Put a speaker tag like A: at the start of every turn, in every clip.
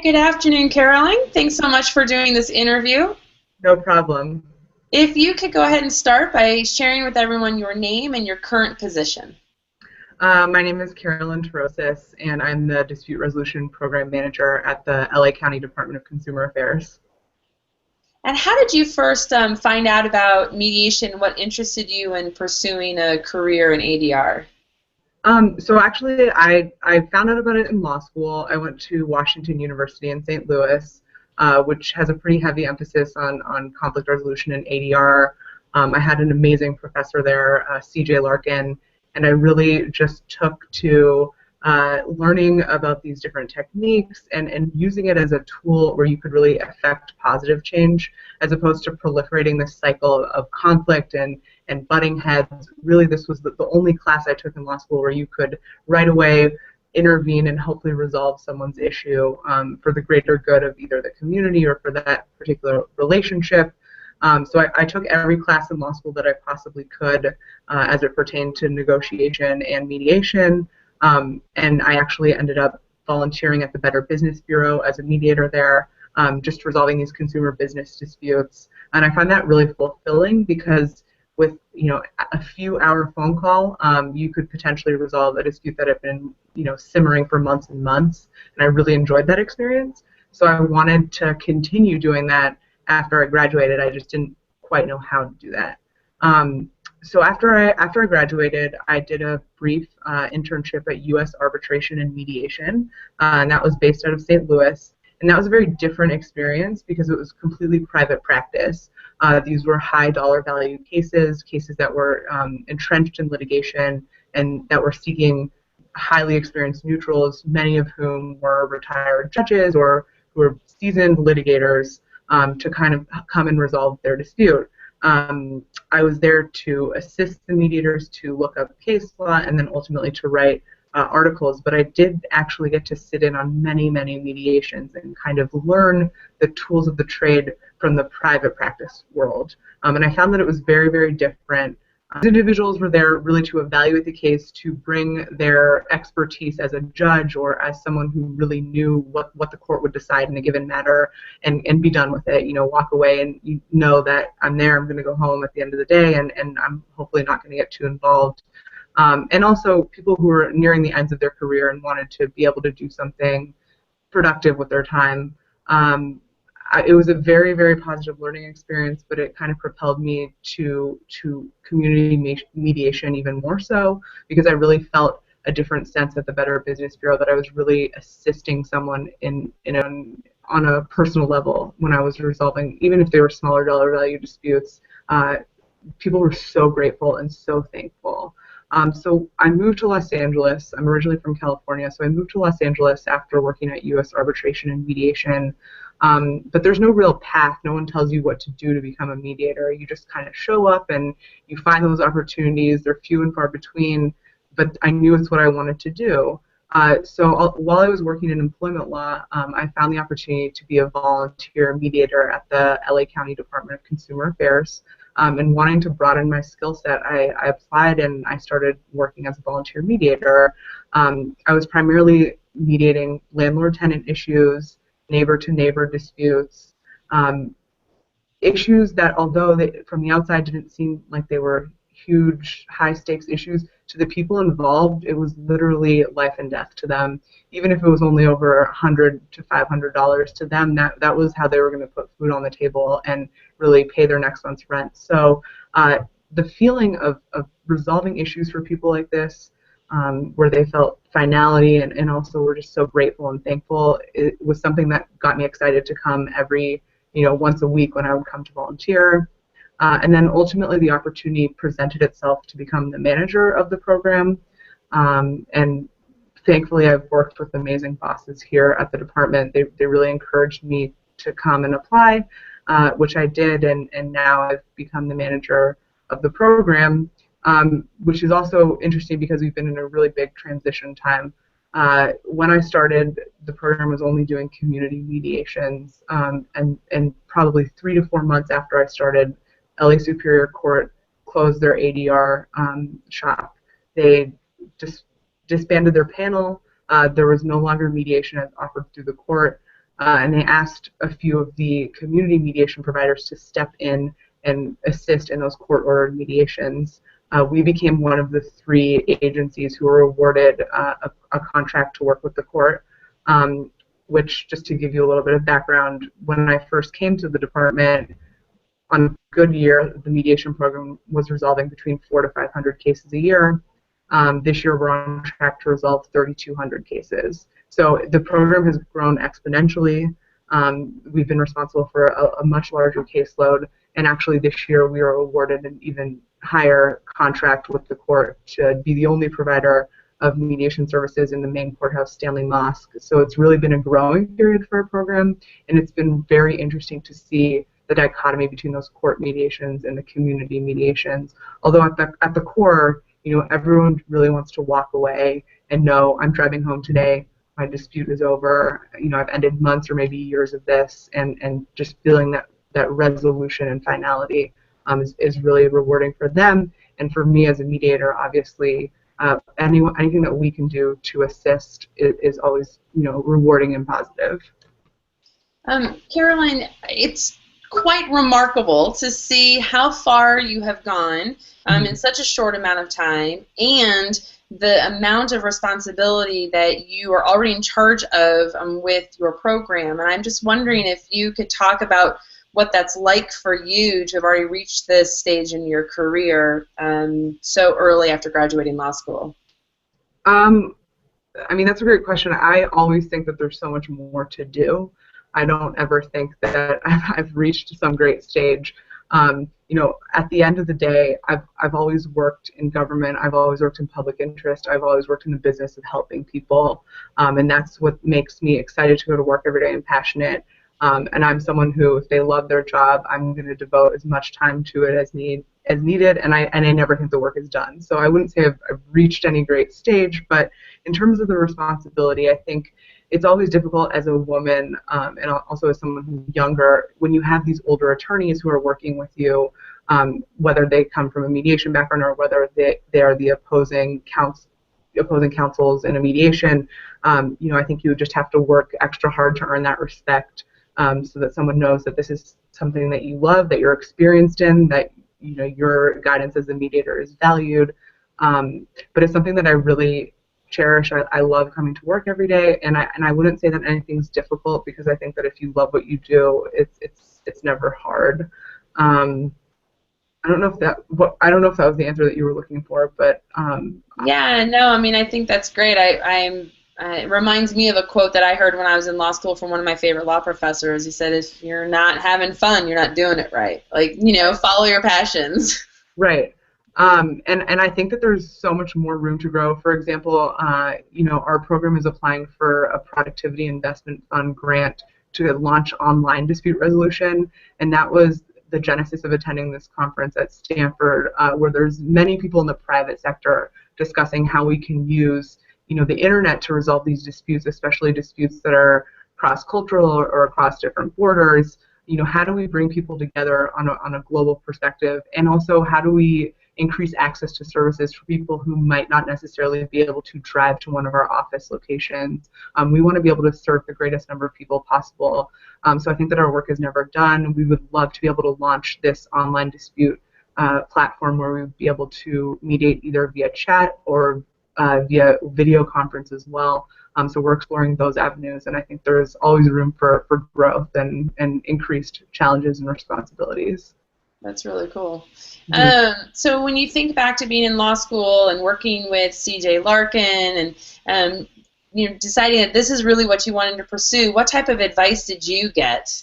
A: Good afternoon, Caroline. Thanks so much for doing this interview.
B: No problem.
A: If you could go ahead and start by sharing with everyone your name and your current position.
B: My name is Carolyn Torosis, and I'm the Dispute Resolution Program Manager at the LA County Department of Consumer Affairs.
A: And how did you first find out about mediation? What interested you in pursuing a career in ADR?
B: So actually, I found out about it in law school. I went to Washington University in St. Louis, which has a pretty heavy emphasis on conflict resolution and ADR. I had an amazing professor there, CJ Larkin, and I really just took to learning about these different techniques and using it as a tool where you could really affect positive change as opposed to proliferating this cycle of conflict and butting heads. Really, this was the only class I took in law school where you could right away intervene and hopefully resolve someone's issue for the greater good of either the community or for that particular relationship. So I took every class in law school that I possibly could as it pertained to negotiation and mediation, and I actually ended up volunteering at the Better Business Bureau as a mediator there, just resolving these consumer business disputes. And I find that really fulfilling because with a few hour phone call, you could potentially resolve a dispute that had been simmering for months and months, and I really enjoyed that experience. So I wanted to continue doing that after I graduated. I just didn't quite know how to do that. So after I graduated, I did a brief internship at U.S. Arbitration and Mediation, and that was based out of St. Louis. And that was a very different experience because it was completely private practice. These were high dollar value cases that were entrenched in litigation and that were seeking highly experienced neutrals, many of whom were retired judges or who were seasoned litigators to kind of come and resolve their dispute. I was there to assist the mediators to look up case law and then ultimately to write articles, but I did actually get to sit in on many, many mediations and kind of learn the tools of the trade from the private practice world. And I found that it was very, very different. Individuals were there really to evaluate the case, to bring their expertise as a judge or as someone who really knew what the court would decide in a given matter and be done with it. Walk away and you know that I'm there, I'm going to go home at the end of the day, and I'm hopefully not going to get too involved. And also people who were nearing the ends of their career and wanted to be able to do something productive with their time. It was a very, very positive learning experience, but it kind of propelled me to community mediation even more so because I really felt a different sense at the Better Business Bureau that I was really assisting someone on a personal level when I was resolving, even if they were smaller dollar value disputes. People were so grateful and so thankful. So I moved to Los Angeles. I'm originally from California, so I moved to Los Angeles after working at U.S. Arbitration and Mediation. But there's no real path. No one tells you what to do to become a mediator. You just kind of show up and you find those opportunities. They're few and far between, but I knew it's what I wanted to do. So while I was working in employment law, I found the opportunity to be a volunteer mediator at the LA County Department of Consumer Affairs. And wanting to broaden my skill set, I applied and I started working as a volunteer mediator. I was primarily mediating landlord-tenant issues, neighbor-to-neighbor disputes, issues that, although they, from the outside didn't seem like they were huge, high-stakes issues, to the people involved, it was literally life and death to them. Even if it was only over $100 to $500 to them, that was how they were going to put food on the table and really pay their next month's rent. So the feeling of resolving issues for people like this, where they felt finality and also were just so grateful and thankful, it was something that got me excited to come every, once a week when I would come to volunteer. And then ultimately the opportunity presented itself to become the manager of the program. And thankfully I've worked with amazing bosses here at the department. They really encouraged me to come and apply, which I did, and now I've become the manager of the program, which is also interesting because we've been in a really big transition time. When I started, the program was only doing community mediations, and probably 3 to 4 months after I started, LA Superior Court closed their ADR shop. They just disbanded their panel. There was no longer mediation as offered through the court. and they asked a few of the community mediation providers to step in and assist in those court-ordered mediations. We became one of the 3 agencies who were awarded a contract to work with the court, which, just to give you a little bit of background, when I first came to the department, on a good year, the mediation program was resolving between 400 to 500 cases a year. This year, we're on track to resolve 3,200 cases. So the program has grown exponentially. We've been responsible for a much larger caseload, and actually this year we were awarded an even higher contract with the court to be the only provider of mediation services in the main courthouse Stanley Mosque. So it's really been a growing period for our program, and it's been very interesting to see the dichotomy between those court mediations and the community mediations. Although at the core, everyone really wants to walk away and know, I'm driving home today, my dispute is over, I've ended months or maybe years of this, and just feeling that resolution and finality is really rewarding for them. And for me as a mediator, obviously, anything that we can do to assist is always, rewarding and positive.
A: Caroline, it's quite remarkable to see how far you have gone in such a short amount of time, and the amount of responsibility that you are already in charge of with your program. And I'm just wondering if you could talk about what that's like for you to have already reached this stage in your career so early after graduating law school.
B: That's a great question. I always think that there's so much more to do. I don't ever think that I've reached some great stage. At the end of the day, I've always worked in government. I've always worked in public interest. I've always worked in the business of helping people, and that's what makes me excited to go to work every day and passionate. And I'm someone who, if they love their job, I'm going to devote as much time to it as needed, and I never think the work is done. So I wouldn't say I've reached any great stage, but in terms of the responsibility, I think it's always difficult as a woman, and also as someone who's younger, when you have these older attorneys who are working with you, whether they come from a mediation background or whether they are the opposing counsels in a mediation. I think you just have to work extra hard to earn that respect, so that someone knows that this is something that you love, that you're experienced in, that your guidance as a mediator is valued. But it's something that I really cherish. I love coming to work every day, and I wouldn't say that anything's difficult, because I think that if you love what you do, it's never hard. I don't know if that was the answer that you were looking for, but
A: yeah, no, I think that's great. It reminds me of a quote that I heard when I was in law school from one of my favorite law professors. He said, "If you're not having fun, you're not doing it right. Follow your passions."
B: Right. And I think that there's so much more room to grow. For example, our program is applying for a productivity investment fund grant to launch online dispute resolution, and that was the genesis of attending this conference at Stanford, where there's many people in the private sector discussing how we can use the internet to resolve these disputes, especially disputes that are cross-cultural or across different borders. How do we bring people together on a global perspective, and also how do we increase access to services for people who might not necessarily be able to drive to one of our office locations. We want to be able to serve the greatest number of people possible. So I think that our work is never done. We would love to be able to launch this online dispute platform where we would be able to mediate either via chat or via video conference as well. So we're exploring those avenues, and I think there's always room for growth and increased challenges and responsibilities.
A: That's really cool.
B: Mm-hmm.
A: So when you think back to being in law school and working with C.J. Larkin and deciding that this is really what you wanted to pursue, what type of advice did you get?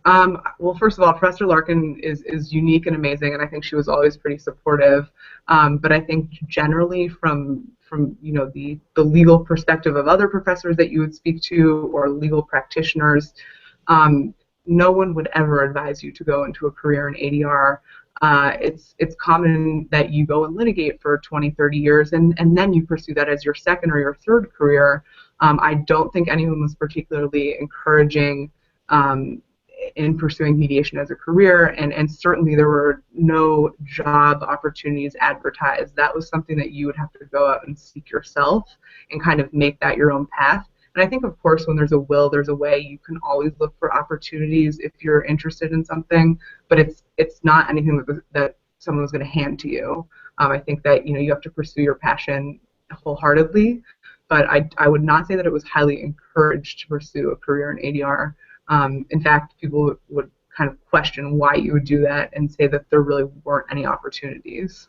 B: Well, first of all, Professor Larkin is unique and amazing, and I think she was always pretty supportive. But I think generally from the legal perspective of other professors that you would speak to or legal practitioners, no one would ever advise you to go into a career in ADR. It's common that you go and litigate for 20, 30 years, and then you pursue that as your second or your third career. I don't think anyone was particularly encouraging in pursuing mediation as a career, and certainly there were no job opportunities advertised. That was something that you would have to go out and seek yourself and kind of make that your own path. And I think, of course, when there's a will, there's a way. You can always look for opportunities if you're interested in something, but it's not anything that someone was going to hand to you. I think that you have to pursue your passion wholeheartedly, but I would not say that it was highly encouraged to pursue a career in ADR. In fact, people would kind of question why you would do that and say that there really weren't any opportunities.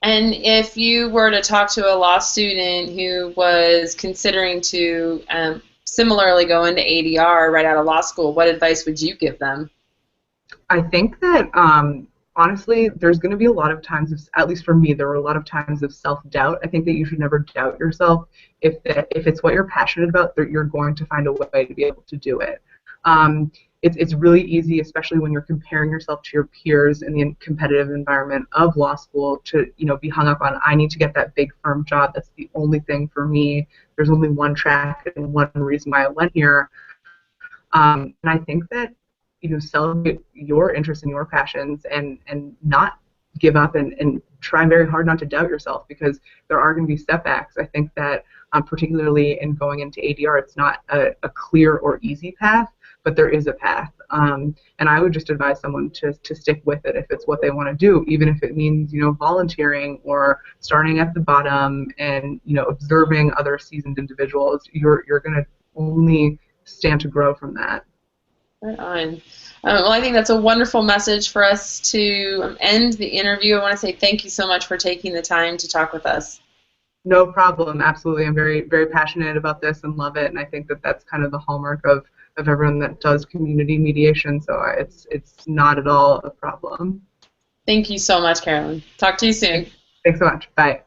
A: And if you were to talk to a law student who was considering to similarly go into ADR right out of law school, what advice would you give them?
B: I think that honestly, there's going to be a lot of times, at least for me, there were a lot of times of self-doubt. I think that you should never doubt yourself. If it's what you're passionate about, that you're going to find a way to be able to do it. It's really easy, especially when you're comparing yourself to your peers in the competitive environment of law school, to be hung up on, I need to get that big firm job. That's the only thing for me. There's only one track and one reason why I went here. And I think that celebrate your interests and your passions, and not give up, and try very hard not to doubt yourself, because there are going to be setbacks. I think that particularly in going into ADR, it's not a clear or easy path, but there is a path. And I would just advise someone to stick with it if it's what they want to do, even if it means volunteering or starting at the bottom and observing other seasoned individuals. You're going to only stand to grow from that.
A: Right on. Well, I think that's a wonderful message for us to end the interview. I want to say thank you so much for taking the time to talk with us.
B: No problem. Absolutely. I'm very, very passionate about this and love it. And I think that that's kind of the hallmark of everyone that does community mediation. So it's not at all a problem.
A: Thank you so much, Carolyn. Talk to you soon.
B: Thanks so much. Bye.